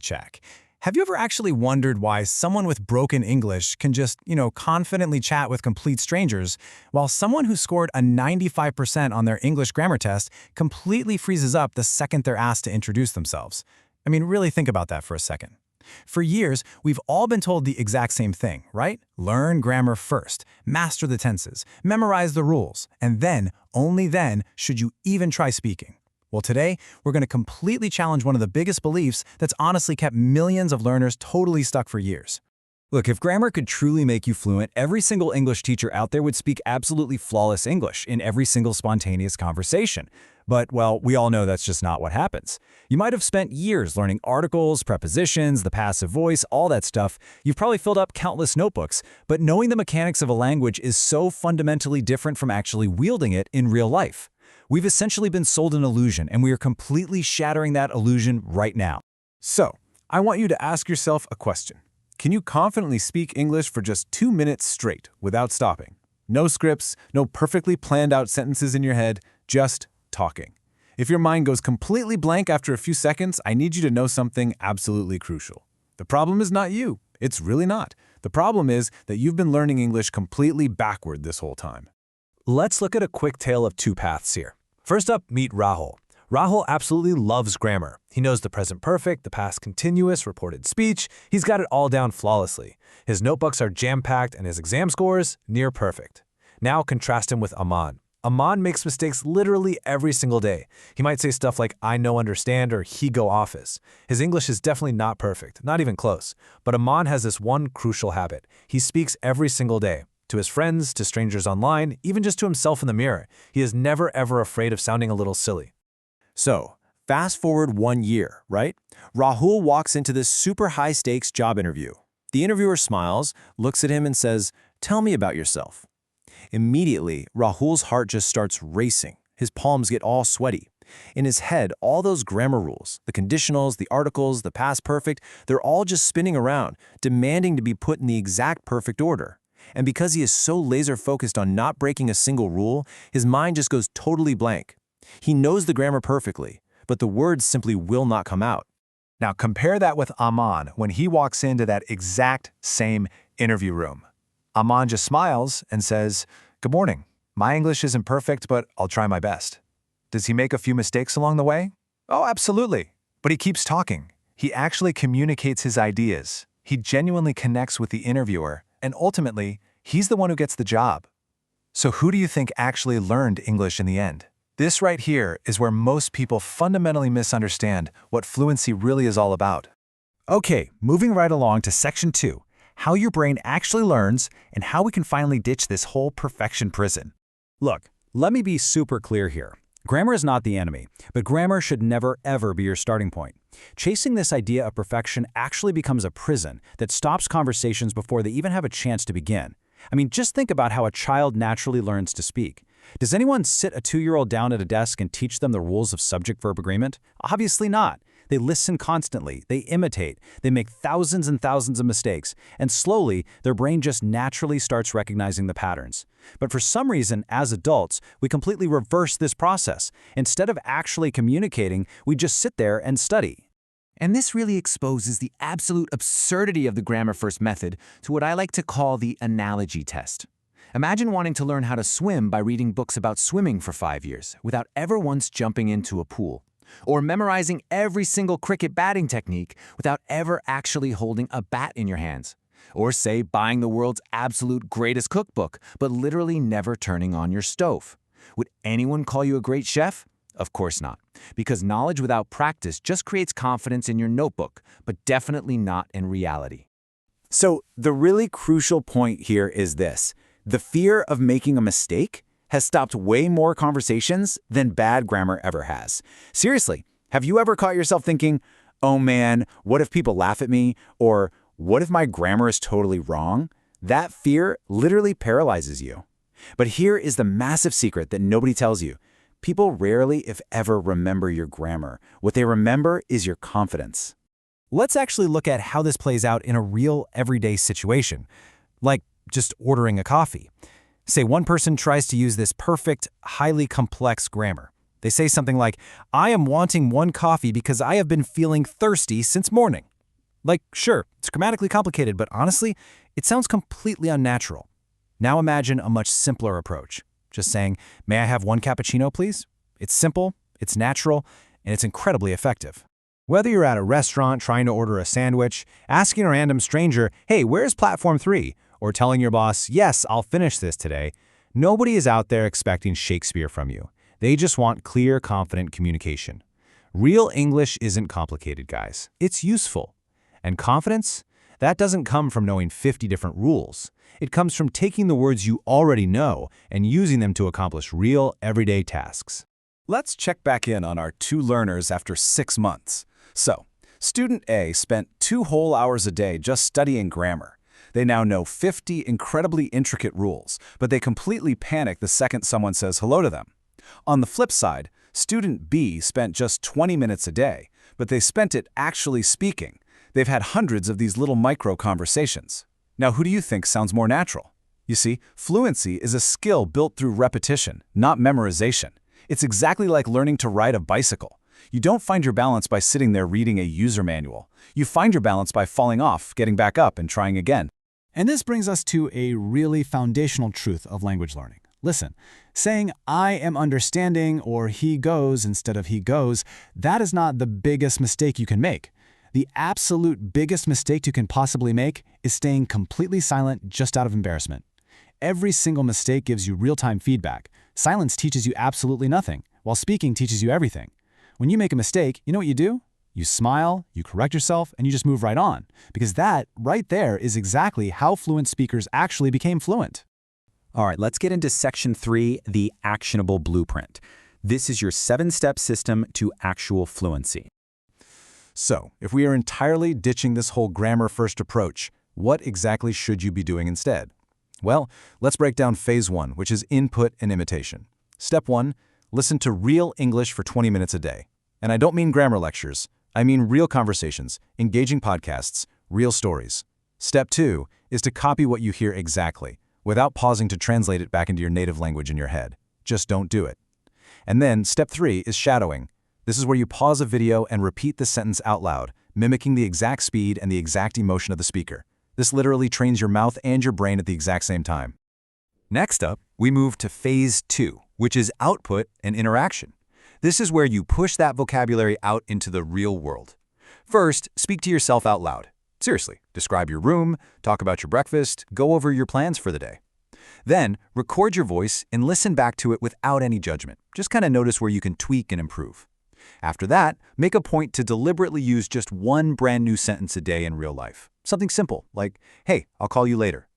Check. Have you ever actually wondered why someone with broken English can just, confidently chat with complete strangers, while someone who scored a 95% on their English grammar test completely freezes up the second they're asked to introduce themselves? I mean, really think about that for a second. For years, we've all been told the exact same thing, right? Learn grammar first, master the tenses, memorize the rules, and then, only then, should you even try speaking. Well, today, we're going to completely challenge one of the biggest beliefs that's honestly kept millions of learners totally stuck for years. Look, if grammar could truly make you fluent, every single English teacher out there would speak absolutely flawless English in every single spontaneous conversation. But, well, we all know that's just not what happens. You might have spent years learning articles, prepositions, the passive voice, all that stuff. You've probably filled up countless notebooks, but knowing the mechanics of a language is so fundamentally different from actually wielding it in real life. We've essentially been sold an illusion, and we are completely shattering that illusion right now. So, I want you to ask yourself a question. Can you confidently speak English for just 2 minutes straight without stopping? No scripts, no perfectly planned out sentences in your head, just talking. If your mind goes completely blank after a few seconds, I need you to know something absolutely crucial. The problem is not you. It's really not. The problem is that you've been learning English completely backward this whole time. Let's look at a quick tale of two paths here. First up, meet Rahul. Rahul absolutely loves grammar. He knows the present perfect, the past continuous, reported speech. He's got it all down flawlessly. His notebooks are jam-packed and his exam scores near perfect. Now contrast him with Aman. Aman makes mistakes literally every single day. He might say stuff like, I know, understand, or he go office. His English is definitely not perfect, not even close. But Aman has this one crucial habit. He speaks every single day. To his friends, to strangers online, even just to himself in the mirror. He is never ever afraid of sounding a little silly. So, fast forward 1 year, right? Rahul walks into this super high-stakes job interview. The interviewer smiles, looks at him and says, "Tell me about yourself." Immediately, Rahul's heart just starts racing. His palms get all sweaty. In his head, all those grammar rules, the conditionals, the articles, the past perfect, they're all just spinning around, demanding to be put in the exact perfect order. And because he is so laser-focused on not breaking a single rule, his mind just goes totally blank. He knows the grammar perfectly, but the words simply will not come out. Now compare that with Aman when he walks into that exact same interview room. Aman just smiles and says, "Good morning. My English isn't perfect, but I'll try my best." Does he make a few mistakes along the way? Oh, absolutely. But he keeps talking. He actually communicates his ideas. He genuinely connects with the interviewer, and ultimately, he's the one who gets the job. So who do you think actually learned English in the end? This right here is where most people fundamentally misunderstand what fluency really is all about. Okay, moving right along to section 2, how your brain actually learns and how we can finally ditch this whole perfection prison. Look, let me be super clear here. Grammar is not the enemy, but grammar should never ever be your starting point. Chasing this idea of perfection actually becomes a prison that stops conversations before they even have a chance to begin. I mean, just think about how a child naturally learns to speak. Does anyone sit a 2-year-old down at a desk and teach them the rules of subject-verb agreement? Obviously not. They listen constantly, they imitate, they make thousands and thousands of mistakes, and slowly, their brain just naturally starts recognizing the patterns. But for some reason, as adults, we completely reverse this process. Instead of actually communicating, we just sit there and study. And this really exposes the absolute absurdity of the grammar first method to what I like to call the analogy test. Imagine wanting to learn how to swim by reading books about swimming for 5 years without ever once jumping into a pool. Or memorizing every single cricket batting technique without ever actually holding a bat in your hands. Or say buying the world's absolute greatest cookbook, but literally never turning on your stove. Would anyone call you a great chef? Of course not, because knowledge without practice just creates confidence in your notebook, but definitely not in reality. So, the really crucial point here is this. The fear of making a mistake has stopped way more conversations than bad grammar ever has. Seriously, have you ever caught yourself thinking, "Oh man, what if people laugh at me?" Or, "What if my grammar is totally wrong?" That fear literally paralyzes you. But here is the massive secret that nobody tells you. People rarely, if ever, remember your grammar. What they remember is your confidence. Let's actually look at how this plays out in a real everyday situation, like just ordering a coffee. Say one person tries to use this perfect, highly complex grammar. They say something like, "I am wanting one coffee because I have been feeling thirsty since morning." Like, sure, it's grammatically complicated, but honestly, it sounds completely unnatural. Now imagine a much simpler approach. Just saying, "May I have one cappuccino, please?" It's simple, it's natural, and it's incredibly effective. Whether you're at a restaurant trying to order a sandwich, asking a random stranger, "Hey, where's platform 3?" or telling your boss, "Yes, I'll finish this today," nobody is out there expecting Shakespeare from you. They just want clear, confident communication. Real English isn't complicated, guys. It's useful. And confidence? That doesn't come from knowing 50 different rules. It comes from taking the words you already know and using them to accomplish real, everyday tasks. Let's check back in on our two learners after 6 months. So, student A spent 2 whole hours a day just studying grammar. They now know 50 incredibly intricate rules, but they completely panic the second someone says hello to them. On the flip side, student B spent just 20 minutes a day, but they spent it actually speaking. They've had hundreds of these little micro-conversations. Now, who do you think sounds more natural? You see, fluency is a skill built through repetition, not memorization. It's exactly like learning to ride a bicycle. You don't find your balance by sitting there reading a user manual. You find your balance by falling off, getting back up, and trying again. And this brings us to a really foundational truth of language learning. Listen, saying "I am understanding" or "he goes" instead of "he goes," that is not the biggest mistake you can make. The absolute biggest mistake you can possibly make is staying completely silent just out of embarrassment. Every single mistake gives you real-time feedback. Silence teaches you absolutely nothing, while speaking teaches you everything. When you make a mistake, you know what you do? You smile, you correct yourself, and you just move right on. Because that, right there, is exactly how fluent speakers actually became fluent. All right, let's get into Section 3, the actionable blueprint. This is your 7-step system to actual fluency. So, if we are entirely ditching this whole grammar-first approach, what exactly should you be doing instead? Well, let's break down Phase 1, which is input and imitation. Step 1, listen to real English for 20 minutes a day. And I don't mean grammar lectures. I mean real conversations, engaging podcasts, real stories. Step 2 is to copy what you hear exactly, without pausing to translate it back into your native language in your head. Just don't do it. And then Step 3 is shadowing. This is where you pause a video and repeat the sentence out loud, mimicking the exact speed and the exact emotion of the speaker. This literally trains your mouth and your brain at the exact same time. Next up, we move to Phase 2, which is output and interaction. This is where you push that vocabulary out into the real world. First, speak to yourself out loud. Seriously, describe your room, talk about your breakfast, go over your plans for the day. Then, record your voice and listen back to it without any judgment. Just kind of notice where you can tweak and improve. After that, make a point to deliberately use just one brand new sentence a day in real life. Something simple, like, "Hey, I'll call you later."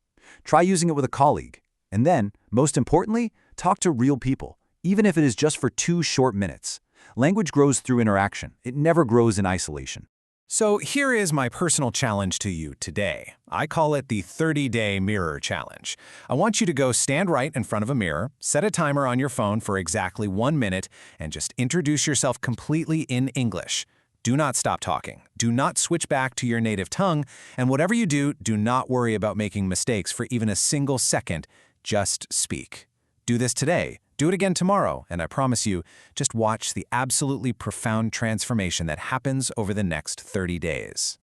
Try using it with a colleague. And then, most importantly, talk to real people, even if it is just for 2 short minutes. Language grows through interaction. It never grows in isolation. So here is my personal challenge to you today. I call it the 30-day mirror challenge. I want you to go stand right in front of a mirror, set a timer on your phone for exactly 1 minute, and just introduce yourself completely in English. Do not stop talking. Do not switch back to your native tongue. And whatever you do, do not worry about making mistakes for even a single second. Just speak. Do this today. Do it again tomorrow, and I promise you, just watch the absolutely profound transformation that happens over the next 30 days.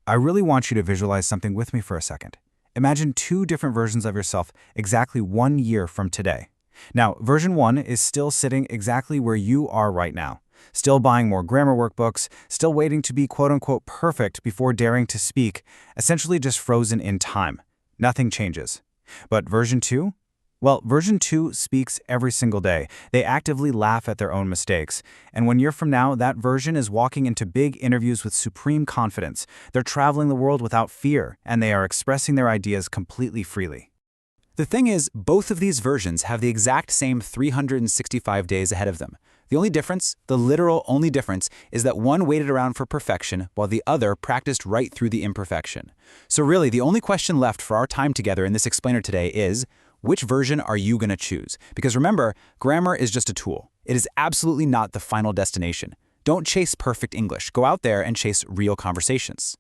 I really want you to visualize something with me for a second. Imagine 2 different versions of yourself exactly 1 year from today. Now, version 1 is still sitting exactly where you are right now. Still buying more grammar workbooks, still waiting to be quote-unquote perfect before daring to speak, essentially just frozen in time. Nothing changes. But version 2? Well, version 2 speaks every single day. They actively laugh at their own mistakes. And 1 year from now, that version is walking into big interviews with supreme confidence. They're traveling the world without fear, and they are expressing their ideas completely freely. The thing is, both of these versions have the exact same 365 days ahead of them. The only difference, the literal only difference, is that one waited around for perfection while the other practiced right through the imperfection. So really, the only question left for our time together in this explainer today is, which version are you going to choose? Because remember, grammar is just a tool. It is absolutely not the final destination. Don't chase perfect English. Go out there and chase real conversations.